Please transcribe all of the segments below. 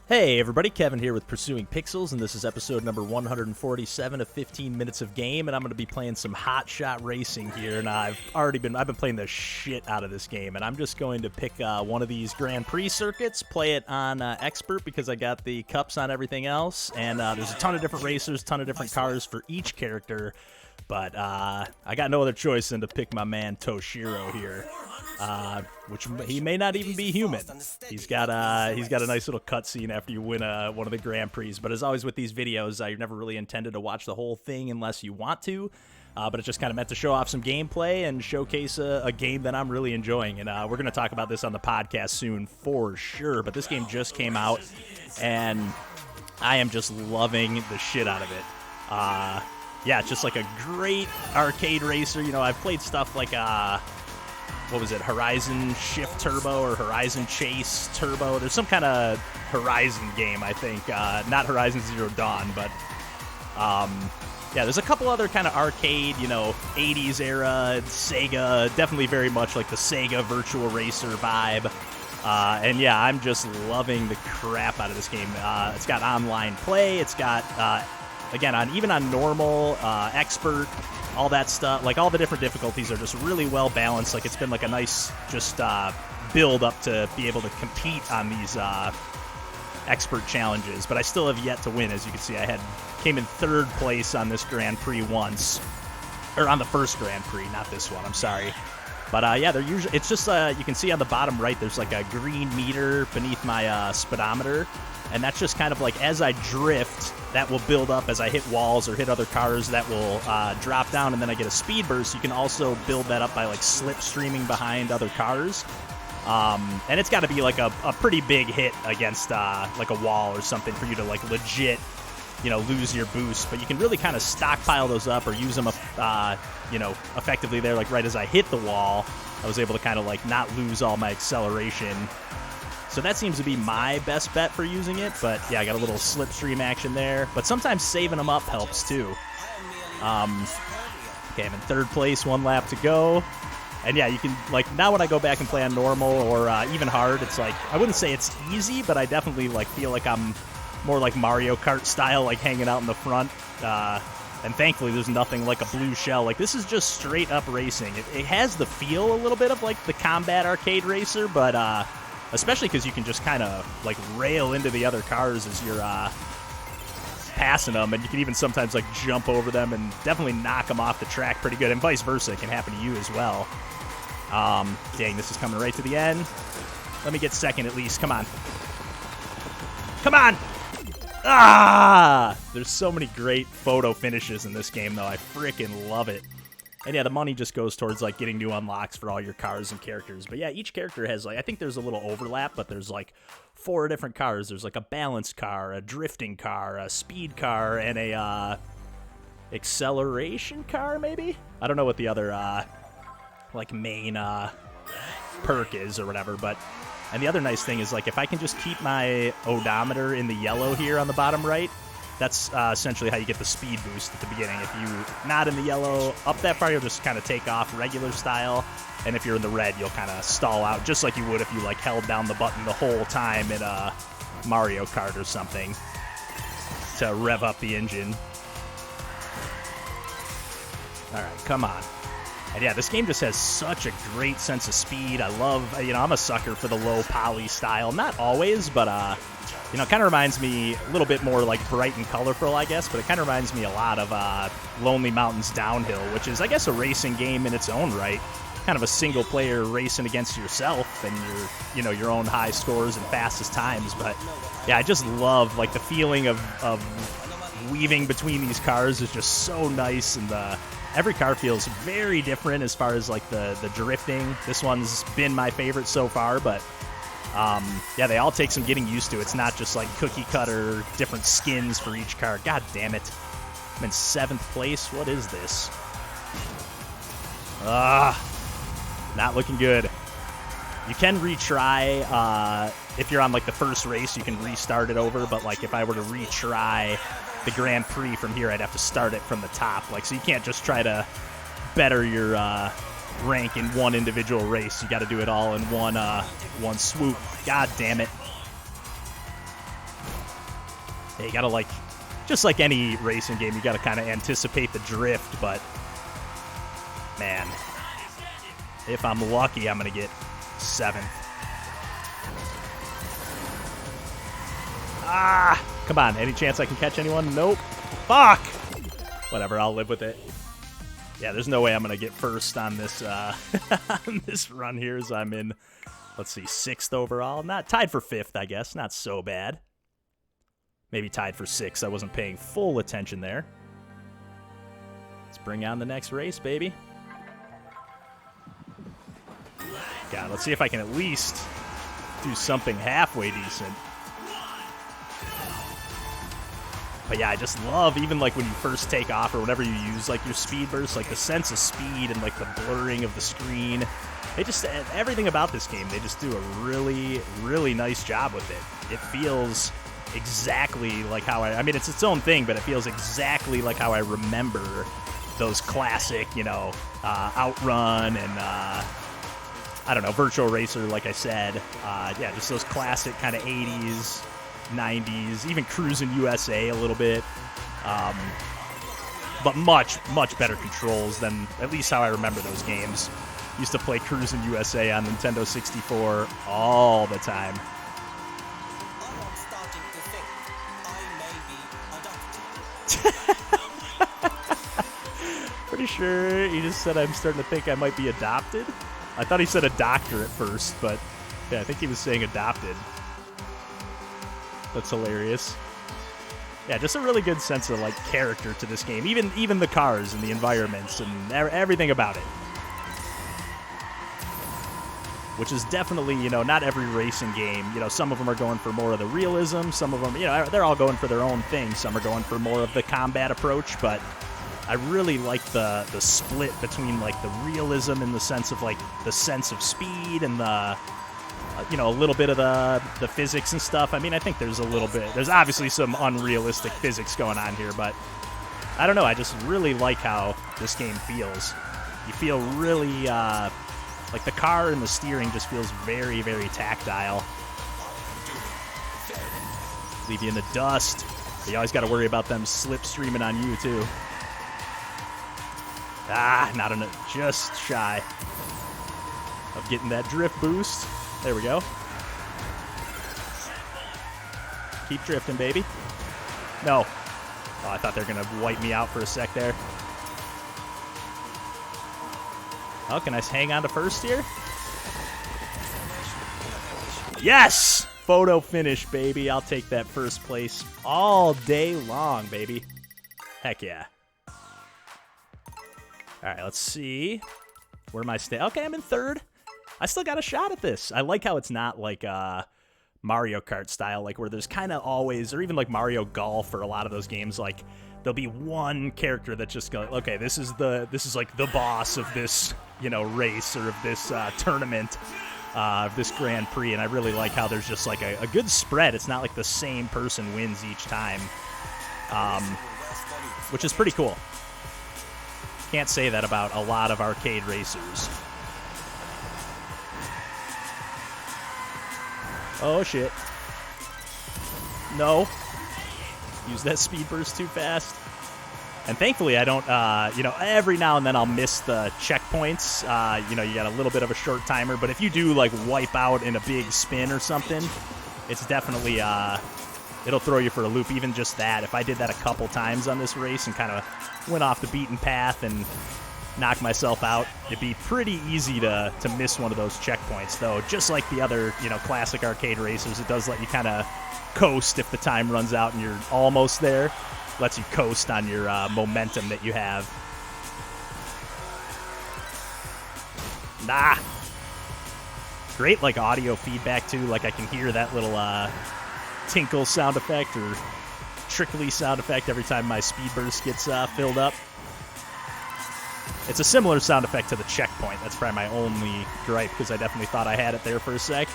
Hey everybody, Kevin here with Pursuing Pixels, and this is episode number 147 of 15 Minutes of Game, and I'm going to be playing some Hotshot Racing here, and I've been playing the shit out of this game, and I'm just going to pick one of these Grand Prix circuits, play it on Expert because I got the cups on everything else, and there's a ton of different racers, ton of different cars for each character, but I got no other choice than to pick my man Toshiro here. Which he may not even be human. He's got a nice little cutscene after you win one of the Grand Prix. But as always with these videos, you're never really intended to watch the whole thing unless you want to. But it's just kind of meant to show off some gameplay and showcase a game that I'm really enjoying. And we're going to talk about this on the podcast soon for sure. But this game just came out, and I am just loving the shit out of it. Yeah, it's just like a great arcade racer. You know, I've played stuff like what was it, Horizon Shift Turbo or Horizon Chase Turbo? There's some kind of Horizon game, I think. Not Horizon Zero Dawn, but yeah, there's a couple other kind of arcade, you know, 80s era, Sega, definitely very much like the Sega Virtua Racer vibe. And yeah, I'm just loving the crap out of this game. It's got online play, it's got, again, even on normal, expert, all that stuff, like all the different difficulties are just really well balanced. Like it's been like a nice just build up to be able to compete on these expert challenges. But I still have yet to win. As you can see, I came in third place on this Grand Prix once, or on the first Grand Prix, not this one. I'm sorry. But yeah, they're usually, it's just you can see on the bottom right, there's like a green meter beneath my speedometer. And that's just kind of like as I drift, that will build up as I hit walls or hit other cars, that will drop down, and then I get a speed burst. You can also build that up by like slipstreaming behind other cars. And it's got to be like a pretty big hit against like a wall or something for you to like legit, you know, lose your boost. But you can really kind of stockpile those up or use them, you know, effectively there. Like right as I hit the wall, I was able to kind of like not lose all my acceleration. So that seems to be my best bet for using it, but yeah, I got a little slipstream action there. But sometimes saving them up helps too. Okay, I'm in third place, one lap to go. And yeah, you can, like, now when I go back and play on normal or even hard, it's like, I wouldn't say it's easy, but I definitely like feel like I'm more like Mario Kart style, like hanging out in the front. And thankfully there's nothing like a blue shell. Like this is just straight up racing. It has the feel a little bit of like the combat arcade racer, but especially because you can just kind of like rail into the other cars as you're passing them, and you can even sometimes like jump over them and definitely knock them off the track pretty good, and vice versa, it can happen to you as well. Dang, this is coming right to the end. Let me get second at least. Come on. Come on! Ah! There's so many great photo finishes in this game, though. I freaking love it. And yeah, the money just goes towards like getting new unlocks for all your cars and characters. But yeah, each character has like, I think there's a little overlap, but there's like 4 different cars. There's like a balanced car, a drifting car, a speed car, and a acceleration car, maybe? I don't know what the other like main perk is or whatever, but and the other nice thing is like if I can just keep my odometer in the yellow here on the bottom right, that's essentially how you get the speed boost at the beginning. If you're not in the yellow up that far, you'll just kind of take off regular style. And if you're in the red, you'll kind of stall out just like you would if you like held down the button the whole time in a Mario Kart or something to rev up the engine. All right, come on. And yeah, this game just has such a great sense of speed. I love, you know, I'm a sucker for the low poly style. Not always, but you know, it kind of reminds me a little bit more like bright and colorful, I guess, but it kind of reminds me a lot of Lonely Mountains Downhill, which is, I guess, a racing game in its own right. Kind of a single player racing against yourself and your, you know, your own high scores and fastest times. But yeah, I just love like the feeling of weaving between these cars is just so nice, and every car feels very different as far as like the drifting. This one's been my favorite so far, but yeah, they all take some getting used to. It's not just like cookie cutter, different skins for each car. God damn it. I'm in 7th place. What is this? Not looking good. You can retry. If you're on like the first race, you can restart it over. But like if I were to retry the Grand Prix from here, I'd have to start it from the top. Like, so you can't just try to better your rank in one individual race. You got to do it all in one swoop. God damn it. You gotta, like, just like any racing game, you gotta kind of anticipate the drift, but, man, if I'm lucky, I'm gonna get 7th. Ah! Come on, any chance I can catch anyone? Nope. Fuck! Whatever, I'll live with it. Yeah, there's no way I'm gonna get first on this on this run here, as I'm in, let's see, 6th overall. Not tied for 5th, I guess. Not so bad. Maybe tied for 6th. I wasn't paying full attention there. Let's bring on the next race, baby. God, let's see if I can at least do something halfway decent. But yeah, I just love, even like when you first take off or whenever you use like your speed burst, like the sense of speed and like the blurring of the screen. They just, everything about this game, they just do a really, really nice job with it. It feels exactly like how I mean, it's its own thing, but it feels exactly like how I remember those classic, you know, Outrun and, I don't know, Virtua Racer, like I said. Yeah, just those classic kind of 80s, 90s, even Cruising USA a little bit. But much, much better controls than at least how I remember those games. Used to play Cruising USA on Nintendo 64 all the time. I'm starting to think I may be adopted. Pretty sure he just said I'm starting to think I might be adopted. I thought he said a doctor at first, but yeah, I think he was saying adopted. That's hilarious. Yeah, just a really good sense of like character to this game. Even the cars and the environments and everything about it. Which is definitely, you know, not every racing game. You know, some of them are going for more of the realism. Some of them, you know, they're all going for their own thing. Some are going for more of the combat approach. But I really like the split between, like, the realism in the sense of, like, the sense of speed and the, you know, a little bit of the physics and stuff. I mean, I think there's a little bit. There's obviously some unrealistic physics going on here. But I don't know. I just really like how this game feels. You feel really... like, the car and the steering just feels very, very tactile. Leave you in the dust. But you always got to worry about them slipstreaming on you, too. Ah, not enough. Just shy of getting that drift boost. There we go. Keep drifting, baby. No. Oh, I thought they were going to wipe me out for a sec there. Oh, can I hang on to first here? Yes! Photo finish, baby. I'll take that first place all day long, baby. Heck yeah. All right, let's see. Where am I staying? Okay, I'm in 3rd. I still got a shot at this. I like how it's not like Mario Kart style, like where there's kind of always, or even like Mario Golf or a lot of those games, like there'll be one character that just goes, okay, this is like the boss of this, you know, race or of this tournament, of this Grand Prix, and I really like how there's just like a good spread. It's not like the same person wins each time, which is pretty cool. Can't say that about a lot of arcade racers. Oh shit. No. Use that speed burst too fast. And thankfully I don't, you know, every now and then I'll miss the checkpoints. You know, you got a little bit of a short timer, but if you do, like, wipe out in a big spin or something, it's definitely, it'll throw you for a loop, even just that. If I did that a couple times on this race and kind of went off the beaten path and knocked myself out, it'd be pretty easy to miss one of those checkpoints, though. Just like the other, you know, classic arcade racers, it does let you kind of coast if the time runs out and you're almost there. Lets you coast on your momentum that you have. Nah. Great, like, audio feedback, too. Like, I can hear that little tinkle sound effect or trickly sound effect every time my speed burst gets filled up. It's a similar sound effect to the checkpoint. That's probably my only gripe, because I definitely thought I had it there for a sec.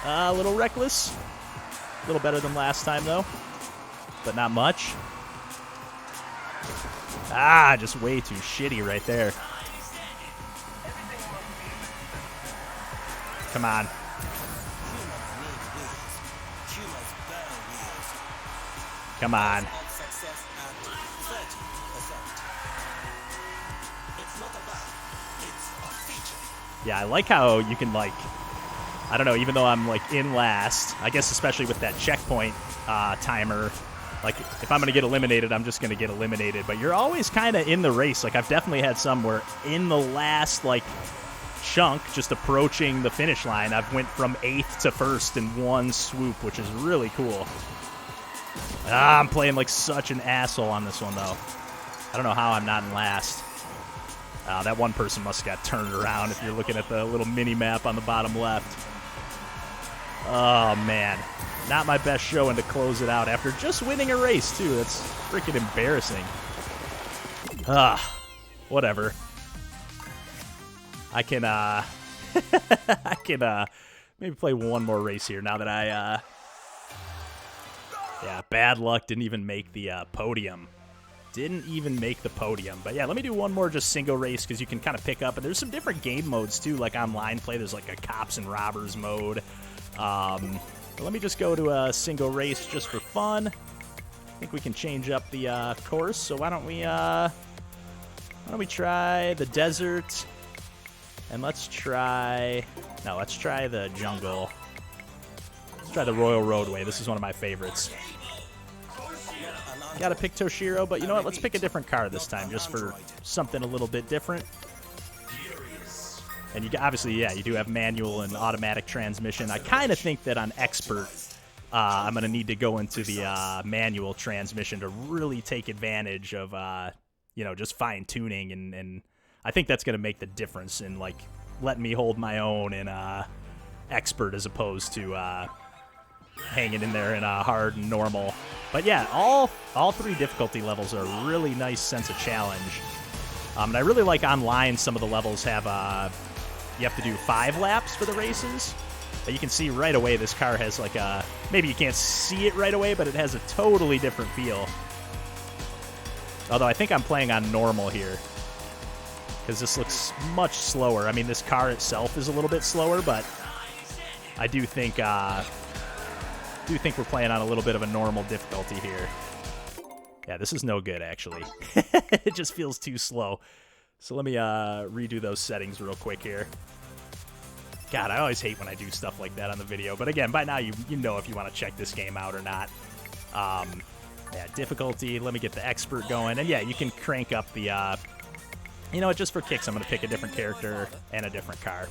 A little reckless. A little better than last time, though. But not much. Ah, just way too shitty right there. Come on. Come on. of success at 30%. It's not a bug, it's a feature. Yeah, I like how you can, like, I don't know, even though I'm, like, in last, I guess especially with that checkpoint timer, like, if I'm going to get eliminated, I'm just going to get eliminated. But you're always kind of in the race. Like, I've definitely had some where in the last, like, chunk, just approaching the finish line, I've went from 8th to 1st in one swoop, which is really cool. I'm playing like such an asshole on this one, though. I don't know how I'm not in last. That one person must have got turned around if you're looking at the little mini-map on the bottom left. Oh, man. Not my best showing to close it out after just winning a race, too. That's freaking embarrassing. Whatever. I can, I can, maybe play one more race here now that I, yeah, bad luck. Didn't even make the podium. Didn't even make the podium. But yeah, let me do one more just single race because you can kind of pick up. And there's some different game modes too, like online play. There's like a cops and robbers mode. Let me just go to a single race just for fun. I think we can change up the course. So why don't we try the desert? And let's try the jungle. Let's try the Royal Roadway. This is one of my favorites. Gotta pick Toshiro, but you know what? Let's pick a different car this time, just for something a little bit different. And you obviously, yeah, you do have manual and automatic transmission. I kind of think that on Expert, I'm going to need to go into the manual transmission to really take advantage of, you know, just fine-tuning. And I think that's going to make the difference in, like, letting me hold my own in Expert as opposed to hanging in there in hard and normal. But yeah, all three difficulty levels are a really nice sense of challenge. And I really like online some of the levels have, you have to do 5 laps for the races. But you can see right away this car has like a, maybe you can't see it right away, but it has a totally different feel. Although I think I'm playing on normal here, because this looks much slower. I mean, this car itself is a little bit slower, but I do think we're playing on a little bit of a normal difficulty here. Yeah, this is no good, actually. It just feels too slow. So let me redo those settings real quick here. God, I always hate when I do stuff like that on the video. But again, by now you know if you want to check this game out or not. Yeah, difficulty. Let me get the expert going. And yeah, you can crank up the... you know what, just for kicks, I'm going to pick a different character and a different car.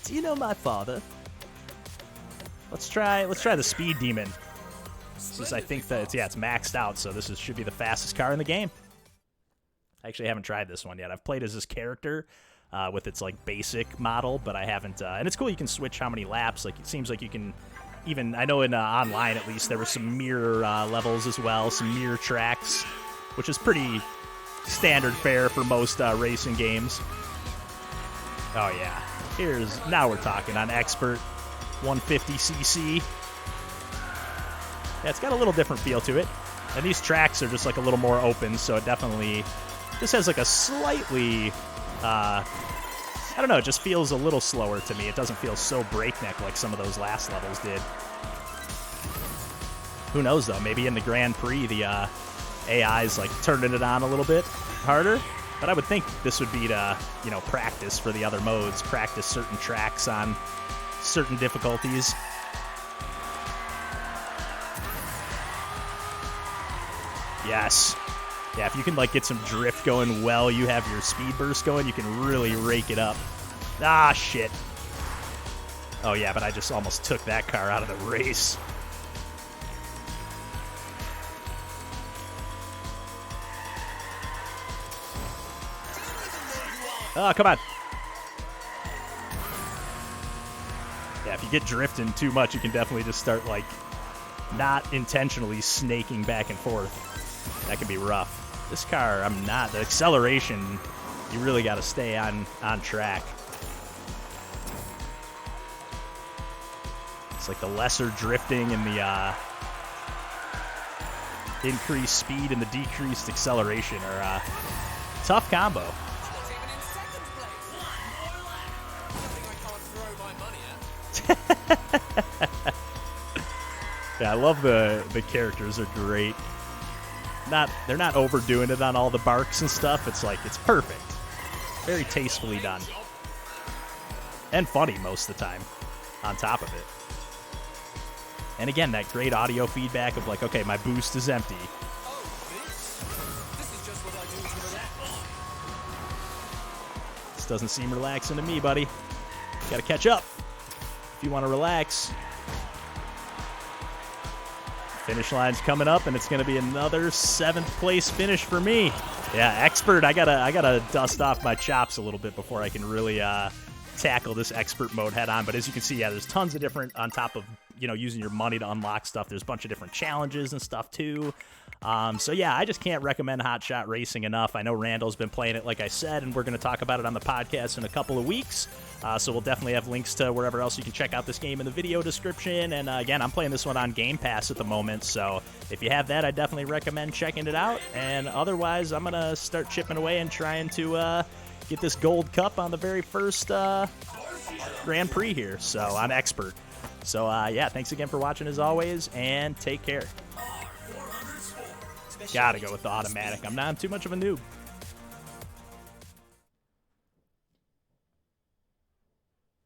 Do you know my father? Let's try the Speed Demon. Since I think that it's maxed out, so this should be the fastest car in the game. I actually haven't tried this one yet. I've played as this character with its like basic model, but I haven't. And it's cool. You can switch how many laps. Like it seems like you can even. I know in online at least there were some mirror levels as well, some mirror tracks, which is pretty standard fare for most racing games. Oh yeah, now we're talking on Expert 150cc. Yeah, it's got a little different feel to it. And these tracks are just like a little more open, so it definitely just has like a slightly, I don't know, it just feels a little slower to me. It doesn't feel so breakneck like some of those last levels did. Who knows, though? Maybe in the Grand Prix, the AI's like turning it on a little bit harder. But I would think this would be to, you know, practice for the other modes, practice certain tracks on certain difficulties. Yes. Yeah, if you can like get some drift going while you have your speed burst going, you can really rake it up. Ah, shit. Oh yeah, but I just almost took that car out of the race. Oh, come on. Yeah, if you get drifting too much, you can definitely just start like not intentionally snaking back and forth. That can be rough. This car, I'm not. The acceleration, you really got to stay on track. It's like the lesser drifting and the increased speed and the decreased acceleration are a tough combo. Yeah, I love the characters are great. They're not overdoing it on all the barks and stuff. It's like it's perfect. Very tastefully done. And funny most of the time on top of it. And again, that great audio feedback of like, okay, my boost is empty. This doesn't seem relaxing to me, buddy. Gotta catch up if you want to relax. Finish line's coming up, and it's going to be another 7th place finish for me. Yeah, expert. I gotta dust off my chops a little bit before I can really tackle this expert mode head on. But as you can see, yeah, there's tons of different, on top of, you know, using your money to unlock stuff, there's a bunch of different challenges and stuff too. So yeah, I just can't recommend Hotshot Racing enough. I know Randall's been playing it, like I said, and we're going to talk about it on the podcast in a couple of weeks. So we'll definitely have links to wherever else you can check out this game in the video description. And again, I'm playing this one on Game Pass at the moment, so if you have that, I definitely recommend checking it out. And otherwise, I'm going to start chipping away and trying to get this gold cup on the very first Grand Prix here, so on Expert. So yeah, thanks again for watching as always, and take care. Gotta go with the automatic. I'm not too much of a noob.